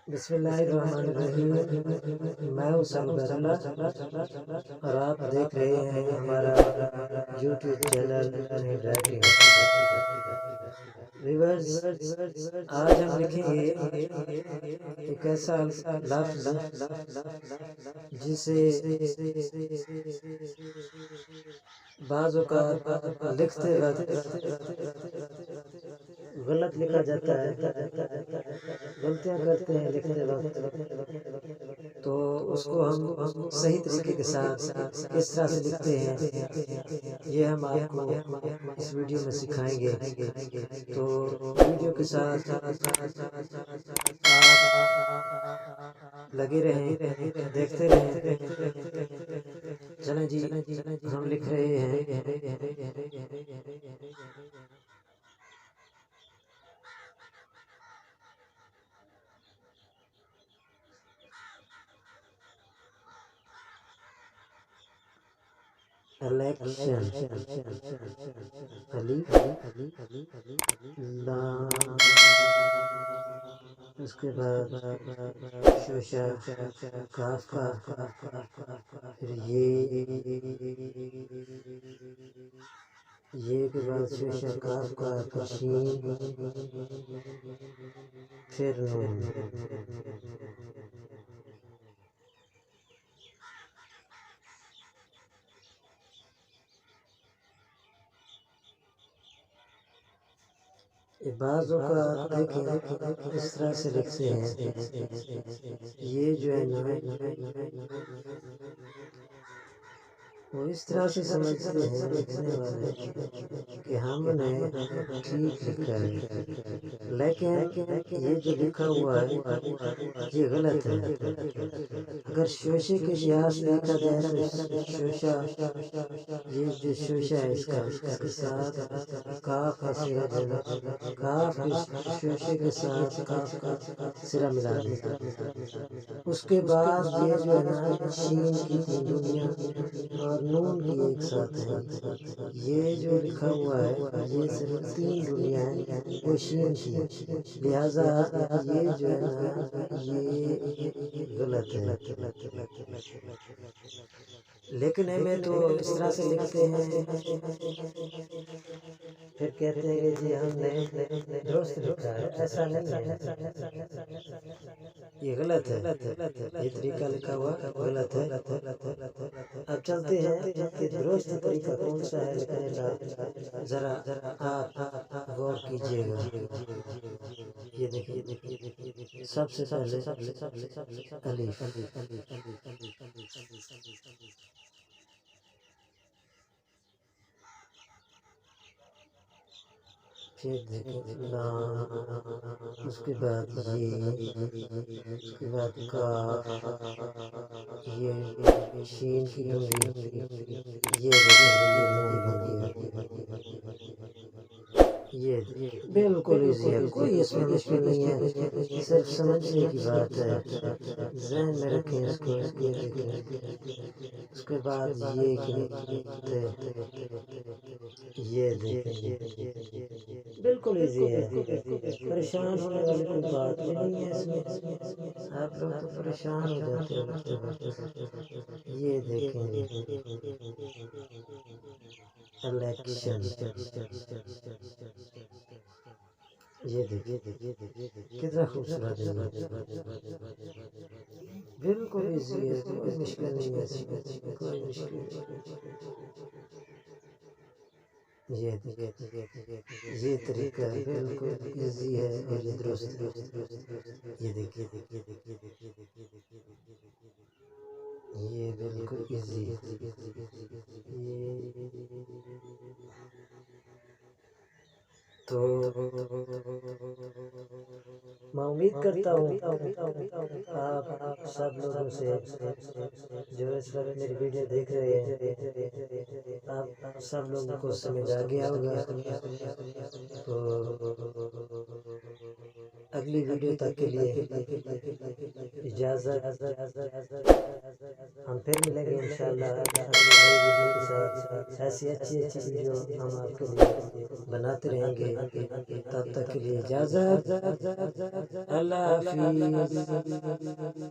بسم اللہ الرحمن الرحیم۔ میں ہوں سلور اللہ اور آپ دیکھ رہے ہیں ہمارا YouTube channel hand writing. Viewers, آج ہم لکھیں گے ایک ایسا لفظ جسے بعض اوقات لکھتے وقت غلط لکھا جاتا ہے، غلطیاں کرتے ہیں لکھتے وقت، تو اس کو ہم صحیح طریقے کے ساتھ کس طرح سے لکھتے ہیں یہ ہم آپ کو اس ویڈیو میں سکھائیں گے۔ تو ویڈیو کے ساتھ آپ لگے رہیں، دیکھتے رہیں۔ چلیں جی، ہم لکھ رہے ہیں الیکشن، الف لام، اس کے بعد شوشا کاف کا، پھر یہ کے بعد شوشا کاف کا، پھر شین، پھر نون۔ بعض اوقات دیکھیں اس طرح سے لکھتے ہیں، یہ جو ہے نا وہ اس طرح سے سمجھتے ہیں لکھنے والے کہ ہم نے ٹھیک لکھا ہے، لیکن یہ جو لکھا ہوا ہے یہ غلط ہے۔ اگر شوشے کے لحاظ سے دیکھا جائے تو شوشا، یہ جو شوشا ہے اس کے ساتھ کاف کا سرا جڑا، کاف کے شوشے کے ساتھ کاف کا سرا ملا دیں۔ اس کے بعد یہ جو ہے نا شین کی تین دنیا اور نون کی ایک ساتھ ہیں، یہ جو لکھا ہوا ہے یہ صرف تین دنیا ہے وہ شین کی، لہذا یہ جو ہے نا یہ غلط ہے۔ لیکن ہمیں تو اس طرح سے لکھتے ہیں، پھر کہتے ہیں کہ جی ہم نے درست لکھا ہے، ایسا نہیں ہے، یہ غلط ہے، یہ طریقہ لکھا ہوا غلط ہے۔ اب چلتے ہیں کہ درست طریقہ کون سا ہے لکھنے کا، ذرا آپ غور کیجئے گا۔ یہ دیکھیں، سب سے پہلے الف، پھر دیکھیں لام، اس کے بعد یہ، اس کے بعد کاف، یہ شین کی دھندی، یہ دیکھیں یہ نون بن گیا۔ یہ بالکل ایزی ہے، کوئی اس میں مشکل نہیں ہے، صرف سمجھنے کی بات ہے، ذہن میں رکھیں اس کو۔ یہ دیکھیں، اس کے بعد یہ کہ یہ دیکھیں بالکل ایزی ہے، پریشان ہونے والی کوئی بات بھی نہیں ہے اس میں، آپ لوگ تو پریشان ہو جاتے ہو لکھتے وقت۔ یہ دیکھیں الیکشن، یہ دیکھیں کتنا خوبصورت ہے، بالکل ایزی ہے، کوئی مشکل نہیں ہے اس میں، کوئی مشکل نہیں۔ یہ طریقہ بالکل ایزی ہے اور یہ درست۔ یہ دیکھیے یہ بالکل ایزی تو میں امید کرتا ہوں آپ سب لوگوں سے جو اس وقت میری ویڈیو دیکھ رہے ہیں، آپ سب لوگوں کو سمجھ آ گیا ہوگا۔ تو اگلی ویڈیو تک کے لیے اجازت، ہم پھر ملیں گے انشاءاللہ اگلی نئی ویڈیو کے ساتھ، ایسی اچھی ویڈیو ہم آپ کے لیے بناتے رہیں گے، تب تک کے لیے اجازت، اللہ حافظ۔